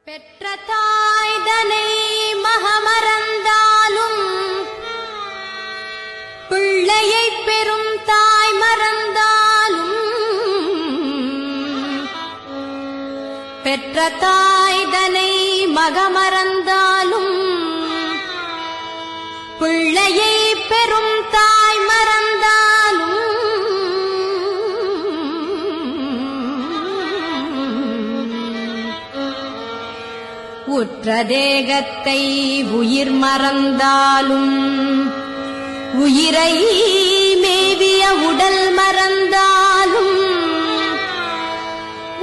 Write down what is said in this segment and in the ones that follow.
பெற்ற தாய்தனை மகமறந்தாலும் பிள்ளையை பெறும் தாய் மறந்தாலும் பெற்ற தாய்தனை மகமறந்தாலும் பிள்ளையை பெறும் தாய் மறந்தாலும் உற்ற தேகத்தை உயிர் மறந்தாலும் உயிரை மேவிய உடல் மறந்தாலும்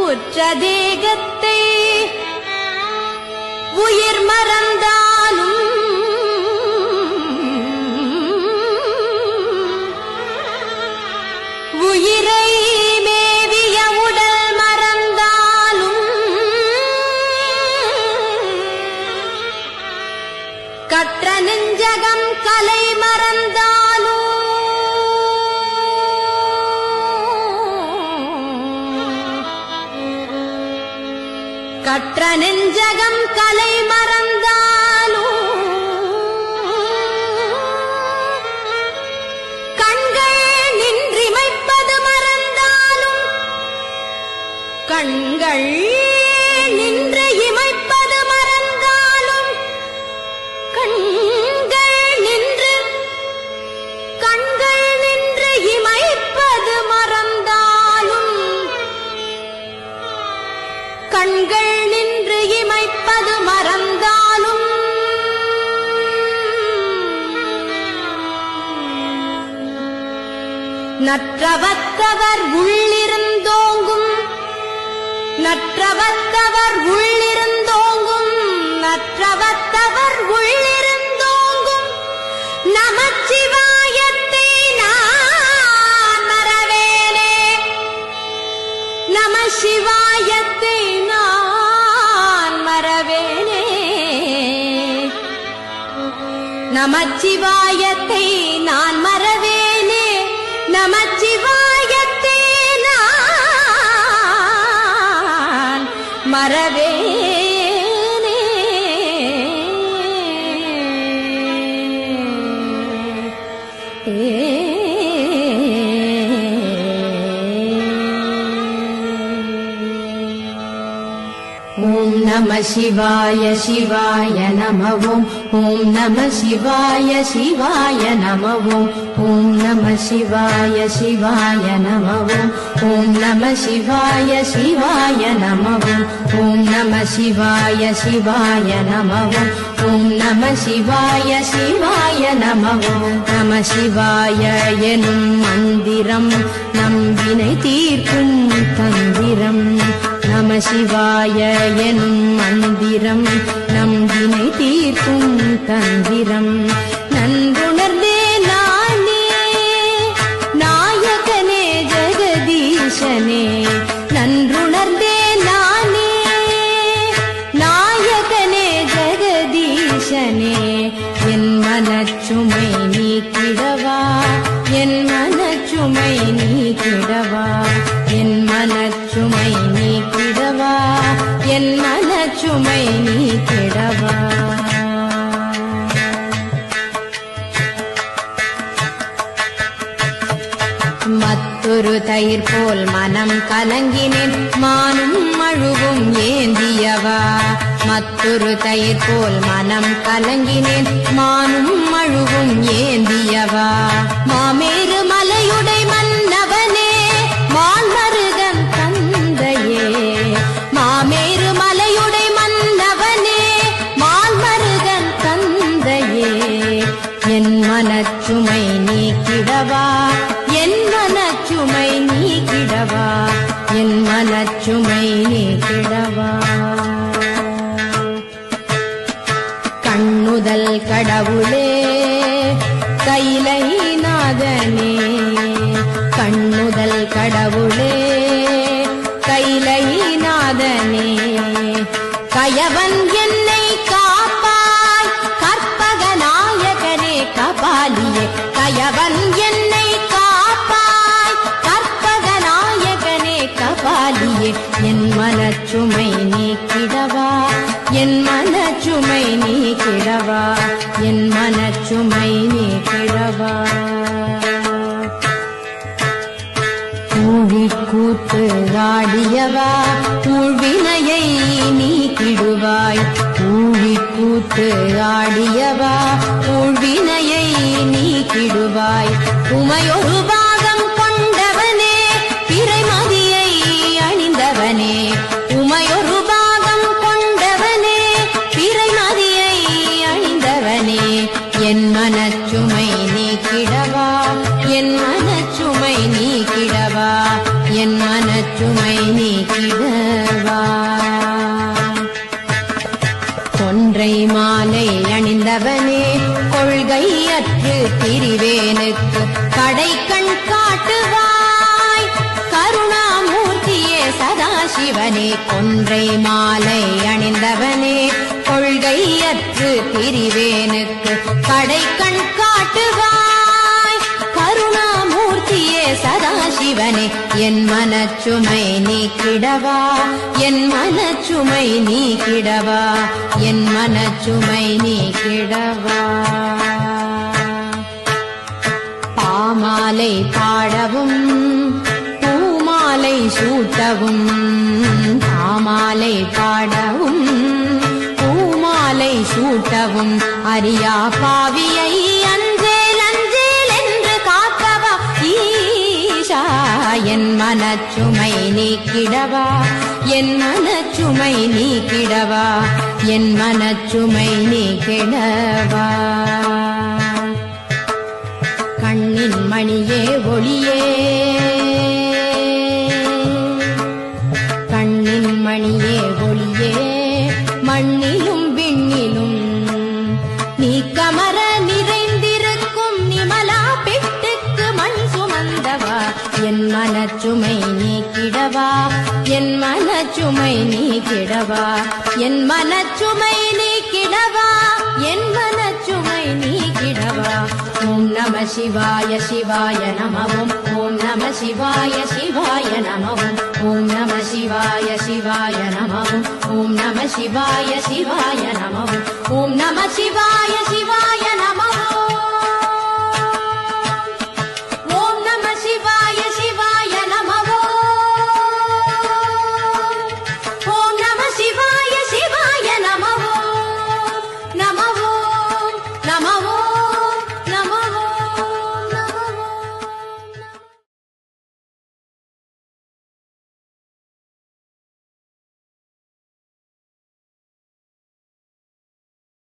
உற்ற தேகத்தை உயிர் மறந்தாலும் உயிரை மேவிய உடல் மறந்தாலும் கற்ற நெஞ்சகம் கலை மறந்தாலும் கற்ற நெஞ்சகம் கலை மறந்தாலும் கண்கள் நின்றிமைப்பது மறந்தாலும் கண்கள் நின்று இமைப்பது மறந்தாலும் கண்கள் நின்று இமைப்பது மறந்தாலும் கண்கள் நின்று இமைப்பது மறந்தாலும் நற்றவத்தவர் உள்ளிருந்தோங்கும் நற்றவத்தவர் உள்ளிருந்தோங்கும் நற்றவத்தவர் உள்ளிருந்தோங்கும் நமச்சிவாயத்தை நான் மறவேனே நமசிவாயத்தை நான் மறவேனே நமச்சிவாயத்தை நான் மறவேனே நமச்சிவாயத்தை நான் மறவேனே ஓம் நம சிவாய சிவாய நம ஓம் நம சிவாய சிவாய நம ஓம் நம சிவாய சிவாய நம ஓம் நம சிவாய சிவாய நம ஓம் நம சிவாய சிவாய நம ஓம் நம சிவாய சிவாய நம நம சிவாய எனும் மந்திரம் நம்பினை தீர்க்கும் தந்திரம் நம சிவாய எனும் மந்திரம் நம்பினை தீர்க்கும் தந்திரம் நன்றுணர்ந்தே நானே நாயகனே ஜெகதீசனே நன்றுணர்ந்தே நானே நாயகனே ஜெகதீசனே என் மனச்சுமை நீக்கிடவா என் மனச்சுமை நீக்கிடவா என் மனச்சுமை நீக்கிடவா என் மனச்சுமை நீக்கிடவா மற்றொரு தயிர் போல் மனம் கலங்கினேன் மானும் அழுவும் ஏந்தியவா மற்றொரு தயிர் போல் மனம் கலங்கினேன் மானும் அழுவும் ஏந்தியவா மாமேறு மலையுடை மன்னவனே மால்மருகன் தந்தையே மாமேறு மலையுடை மன்னவனே மால்மருகன் தந்தையே என் மனச்சுமை நீக்கிடவா என் மனச்சுமை நீக்கிடவா என் மனச்சுமை நீக்கிடவா கண்ணுதல் கடவுளே கைலை நாதனே கண்ணுதல் கடவுளே கைலை நாதனே கயவன் என்னை காப்பாய் கற்பக நாயகனே கபாலியே கயவன் என்னை காப்பாய் கற்பக நாயகனே கபாலியே என் மனச்சுமை நீக்கிடவா என் மனச்சுமை நீக்கிடவா என் மனச்சுமை நீக்கிடவா ஊழிக்கூத்து ஆடியவா ஊழ்வினையை நீக்கிடுவாய் ஊழிக்கூத்து ஆடியவா ஊழ்வினையை நீக்கிடுவாய் உமையொரு பாகம் கொண்டவனே பிறைமதியை அணிந்தவனே உமையொரு பாகம் கொண்டவனே பிறைமதியை அணிந்தவனே என் மனச்சுமை நீக்கிடவா என் மனச்சுமை நீக்கிடவா என் மனச்சுமை நீக்கிடவா கொன்றை மாலை அணிந்தவனே கொள்கையற்று திரிவேனுக்கு கடைக்கண் காட்டுவாய் கருணாமூர்த்தியே சதாசிவனே கொன்றை மாலை அணிந்தவனே கொள்கையற்று திரிவேனுக்கு கடைக்கண் காட்டுவாய் கருணாமூர்த்தியே சதாசிவனே என் மனச்சுமை நீக்கிடவா என் மனச்சுமை நீக்கிடவா என் மனச்சுமை நீக்கிடவா பாமாலை பாடவும் பூமாலை சூட்டவும் பாமாலை பாடவும் பூமாலை சூட்டவும் அறியா பாவியை அஞ்சேல் அஞ்சேல் என்று காக்கவா ஈஷா என் மனச்சுமை நீக்கிடவா என் மனச்சுமை நீக்கிடவா என் மனச்சுமை நீக்கிடவா கண்ணின் மணியே ஒளியே கண்ணின் மணியே ஒளியே மண்ணிலும் விண்ணிலும் நீ கமர நிறைந்திருக்கும் நிமலா பிட்டுக்கு மண் சுமந்தவா என் மனச்சுமை நீக்கிடவா என் மனச்சுமை நீக்கிடவா என் மனச்சுமை நீக்கிடவா என் மனச்சுமை நீக்கிடவா ஓம் நம சிவாய சிவாய நமவும் ஓம் நம சிவாய சிவாய நமவும் ஓம் நம சிவாய சிவாய நமவும் ஓம் நம சிவாய சிவாய நமவும் ஓம் நம சிவாய சிவாய